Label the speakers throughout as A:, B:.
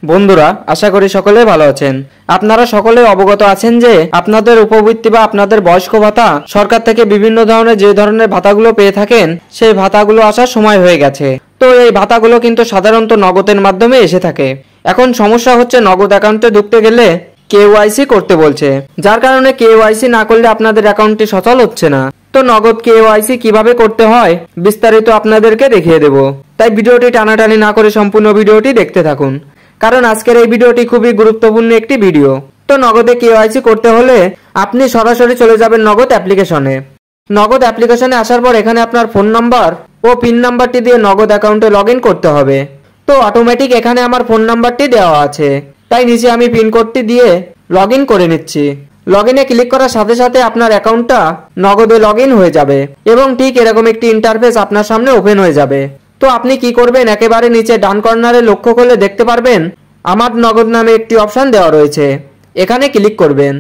A: বন্ধুরা, আশা করি সকলে ভালো আছেন। আপনারা সকলে অবগত আছেন যে আপনাদের উপবৃত্তি বা আপনাদের বয়স্ক ভাতা সরকার থেকে বিভিন্ন ধরনের যে ধরনের ভাতাগুলো পেয়ে থাকেন সেই ভাতাগুলো আসার সময় হয়ে গেছে। তো এই ভাতাগুলো কিন্তু সাধারণত নগদের মাধ্যমে এসে থাকে। এখন সমস্যা হচ্ছে নগদ অ্যাকাউন্টে ঢুকতে গেলে কেওয়াইসি করতে বলছে, যার কারণে কেওয়াইসি না করলে আপনাদের অ্যাকাউন্টটি সচল হচ্ছে না। তো নগদ কেওয়াইসি কিভাবে করতে হয় বিস্তারিত আপনাদেরকে দেখিয়ে দেব। তাই ভিডিওটি টানাটানি না করে সম্পূর্ণ ভিডিওটি দেখতে থাকুন, কারণ আজকের এই ভিডিওটি খুবই গুরুত্বপূর্ণ একটি ভিডিও। তো নগদে কেওয়াইসি করতে হলে আপনি সরাসরি চলে যাবেন নগদ অ্যাপ্লিকেশনে। নগদ অ্যাপ্লিকেশনে আসার পর এখানে আপনার ফোন নাম্বার ও পিন নাম্বারটি দিয়ে নগদ অ্যাকাউন্টে লগ ইন করতে হবে। তো অটোমেটিক এখানে আমার ফোন নাম্বারটি দেওয়া আছে, তাই নিচে আমি পিন কোডটি দিয়ে লগ ইন করে নিচ্ছি। লগ ইনে ক্লিক করার সাথে সাথে আপনার অ্যাকাউন্টটা নগদে লগ ইন হয়ে যাবে এবং ঠিক এরকম একটি ইন্টারফেস আপনার সামনে ওপেন হয়ে যাবে। তো আপনি কি করবেন, একেবারে নিচে ডান কর্নারে লক্ষ্য করলে দেখতে পারবেন আমার নগদ নামে একটি অপশন দেওয়া রয়েছে, এখানে ক্লিক করবেন।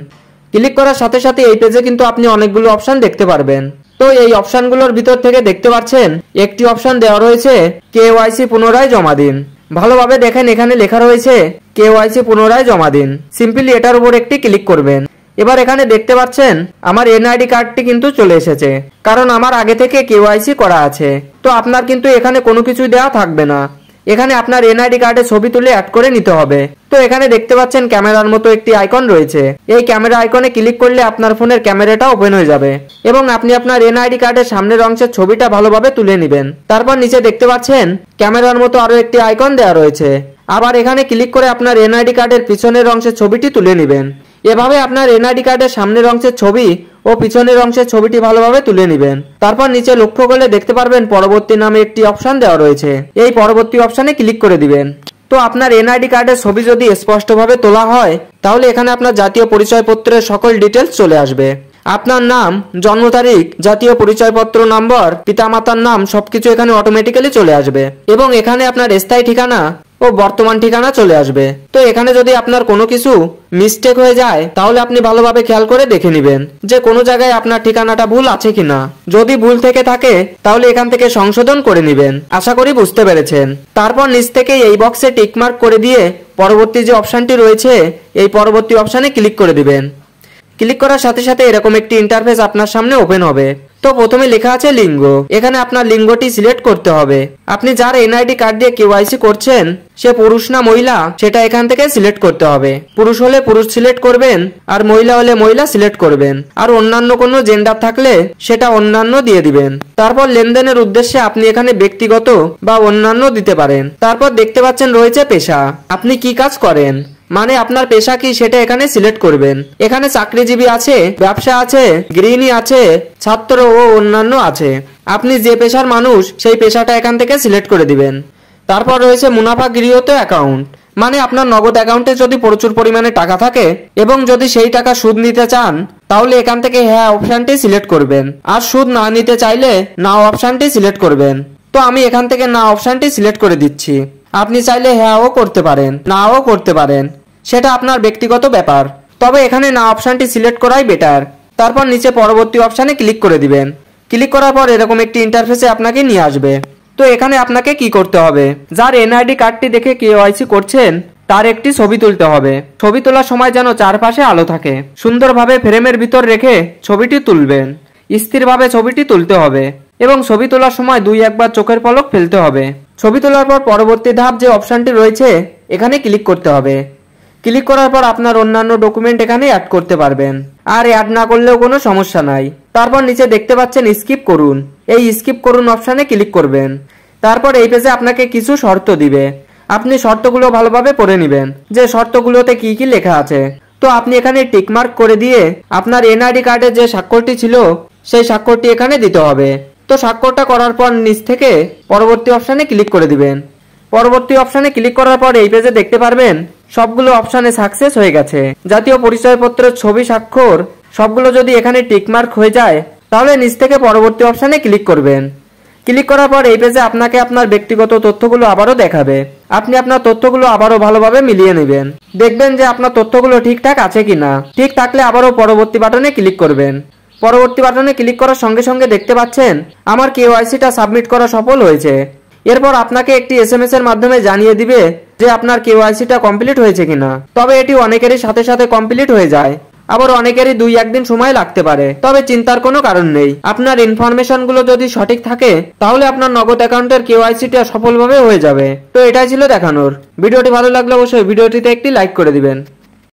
A: ক্লিক করার সাথে সাথে এই পেজে কিন্তু আপনি অনেকগুলো অপশন দেখতে পারবেন। তো এই অপশনগুলোর ভিতর থেকে দেখতে পাচ্ছেন একটি অপশন দেওয়া রয়েছে কেওয়াইসি পুনরায় জমা দিন। ভালোভাবে দেখেন, এখানে লেখা রয়েছে কেওয়াইসি পুনরায় জমা দিন। সিম্পলি এটার উপর একটি ক্লিক করবেন। এবার এখানে দেখতে পাচ্ছেন আমার এনআইডি কার্ডটি কিন্তু চলে এসেছে, কারণ আমার আগে থেকে কেওয়াইসি করা আছে। তো আপনার কিন্তু এখানে কোনো কিছু দেওয়া থাকবে না, এখানে আপনার এনআইডি কার্ডের ছবি তুলে অ্যাড করে নিতে হবে। তো এখানে দেখতে পাচ্ছেন ক্যামেরার মতো একটি আইকন রয়েছে, এই ক্যামেরা আইকনে ক্লিক করলে আপনার ফোনের ক্যামেরাটা ওপেন হয়ে যাবে এবং আপনি আপনার এনআইডি কার্ডের সামনের অংশের ছবিটা ভালোভাবে তুলে নেবেন। তারপর নিচে দেখতে পাচ্ছেন ক্যামেরার মতো আরো একটি আইকন দেওয়া রয়েছে, আবার এখানে ক্লিক করে আপনার এনআইডি কার্ডের পিছনের অংশের ছবিটি তুলে নেবেন। এভাবে আপনার এনআইডি কার্ডের সামনের অংশের ছবি ও পিছনের অংশের ছবিটি ভালোভাবে তুলে নেবেন। তারপর নিচে লক্ষ্য করলে দেখতে পারবেন পরবর্তী নামে একটি অপশন দেওয়া রয়েছে, এই পরবর্তী অপশনে ক্লিক করে দিবেন। তো আপনার এনআইডি কার্ডের ছবি যদি স্পষ্টভাবে তোলা হয় তাহলে এখানে আপনার জাতীয় পরিচয়পত্রের সকল ডিটেলস চলে আসবে। আপনার নাম, জন্ম তারিখ, জাতীয় পরিচয়পত্র নম্বর, পিতামাতার নাম সবকিছু এখানে অটোমেটিক্যালি চলে আসবে এবং এখানে আপনার স্থায়ী ঠিকানা ও বর্তমান ঠিকানা চলে আসবে। তো এখানে যদি আপনার কোনো কিছু মিস্টেক হয়ে যায় তাহলে আপনি ভালোভাবে খেয়াল করে দেখে নেবেন যে কোনো জায়গায় আপনার ঠিকানাটা ভুল আছে কিনা। যদি ভুল থেকে থাকে তাহলে এখান থেকে সংশোধন করে নেবেন। আশা করি বুঝতে পেরেছেন। তারপর নিচ থেকে এই বক্সে টিকমার্ক করে দিয়ে পরবর্তী যে অপশনটি রয়েছে এই পরবর্তী অপশনে ক্লিক করে দিবেন। ক্লিক করার সাথে সাথে এরকম একটি ইন্টারফেস আপনার সামনে ওপেন হবে। তো প্রথমে লেখা আছে লিঙ্গ, এখানে আপনার লিঙ্গটি সিলেক্ট করতে হবে। আপনি যার এনআইডি কার্ড দিয়ে কেওয়াইসি করছেন সে পুরুষ না মহিলা সেটা এখান থেকে সিলেক্ট করতে হবে। পুরুষ হলে পুরুষ সিলেক্ট করবেন আর মহিলা হলে মহিলা সিলেক্ট করবেন, আর অন্যান্য কোনো জেন্ডার থাকলে সেটা অন্যান্য দিয়ে দিবেন। তারপর লেনদেনের উদ্দেশ্যে আপনি এখানে ব্যক্তিগত বা অন্যান্য দিতে পারেন। তারপর দেখতে পাচ্ছেন রয়েছে পেশা, আপনি কি কাজ করেন মানে আপনার পেশা কি সেটা এখানে সিলেক্ট করবেন। এখানে চাকরিজীবী আছে, ব্যবসা আছে, গৃহিণী আছে, ছাত্র ও অন্যান্য আছে। আপনি যে পেশার মানুষ সেই পেশাটা এখান থেকে সিলেক্ট করে দিবেন। তারপর রয়েছে মুনাফা গৃহীত অ্যাকাউন্ট, মানে আপনার নগদ অ্যাকাউন্টে যদি প্রচুর পরিমাণে টাকা থাকে এবং যদি সেই টাকা সুদ নিতে চান তাহলে এখান থেকে হ্যাঁ অপশনটি সিলেক্ট করবেন, আর সুদ না নিতে চাইলে না অপশনটি সিলেক্ট করবেন। তো আমি এখান থেকে না অপশনটি সিলেক্ট করে দিচ্ছি। আপনি চাইলে হ্যাঁও করতে পারেন, নাও করতে পারেন, সেটা আপনার ব্যক্তিগত ব্যাপার, তবে এখানে না অপশনটি সিলেক্ট করাই বেটার। তারপর নিচে পরবর্তী অপশনে ক্লিক করে দিবেন। ক্লিক করার পর এরকম একটি ইন্টারফেসে আপনাকে নিয়ে আসবে। তো এখানে আপনাকে কি করতে হবে, যার এনআইডি কার্ডটি দেখে কেওয়াইসি করছেন তার একটি ছবি তুলতে হবে। ছবি তোলার সময় যেন চারপাশে আলো থাকে, সুন্দরভাবে ফ্রেমের ভিতর রেখে ছবিটি তুলবেন। স্থিরভাবে ছবিটি তুলতে হবে এবং ছবি তোলার সময় 2-1 বার চোখের পলক ফেলতে হবে। ছবি তোলার পর পরবর্তী ধাপ যে অপশনটি রয়েছে এখানে ক্লিক করতে হবে। ক্লিক করার পর আপনার অন্যান্য ডকুমেন্ট এখানে অ্যাড করতে পারবেন, আর অ্যাড না করলেও কোনো সমস্যা নাই। তারপর নিচে দেখতে পাচ্ছেন স্কিপ করুন, এই স্কিপ করুন অপশনে ক্লিক করবেন। তারপর এই পেজে আপনাকে কিছু শর্ত দিবে, আপনি শর্তগুলো ভালোভাবে পড়ে নেবেন যে শর্তগুলোতে কি কি লেখা আছে। তো আপনি এখানে টিকমার্ক করে দিয়ে আপনার এনআইডি কার্ডে যে স্বাক্ষরটি ছিল সেই স্বাক্ষরটি এখানে দিতে হবে। তো স্বাক্ষরটা করার পর নিচ থেকে পরবর্তী অপশনে ক্লিক করে দিবেন। পরবর্তী অপশনে ক্লিক করার পর এই পেজে দেখতে পারবেন সবগুলো অপশনে সাকসেস হয়ে গেছে। জাতীয় পরিচয়পত্রের ছবি, স্বাক্ষর সবগুলো যদি এখানে টিকমার্ক হয়ে যায় তাহলে নিচ থেকে পরবর্তী অপশনে ক্লিক করবেন। ক্লিক করার পর এই পেজে আপনাকে আপনার ব্যক্তিগত তথ্যগুলো আবারও দেখাবে। আপনি আপনার তথ্যগুলো আবারও ভালোভাবে মিলিয়ে নেবেন, দেখবেন যে আপনার তথ্যগুলো ঠিকঠাক আছে কিনা। ঠিক থাকলে আবারও পরবর্তী বাটনে ক্লিক করবেন। পরবর্তী বাটনে ক্লিক করার সঙ্গে সঙ্গে দেখতে পাচ্ছেন আমার কেওয়াইসিটা সাবমিট করা সফল হয়েছে। এরপর আপনাকে একটি SMS এর মাধ্যমে জানিয়ে দিবে যে আপনার KYC-টা কমপ্লিট হয়েছে কিনা। তবে এটি অনেকেরই সাথে সাথে কমপ্লিট হয়ে যায়, আবার অনেকেরই 2-1 দিন সময় লাগতে পারে। তবে চিন্তার কোনো কারণ নেই, আপনার ইনফরমেশনগুলো যদি সঠিক থাকে তাহলে আপনার নগদ অ্যাকাউন্টের KYC-টা সফলভাবে হয়ে যাবে। তো এটাই ছিল দেখানোর। ভিডিওটি ভালো লাগলে অবশ্যই ভিডিওটিতে একটি লাইক করে দিবেন।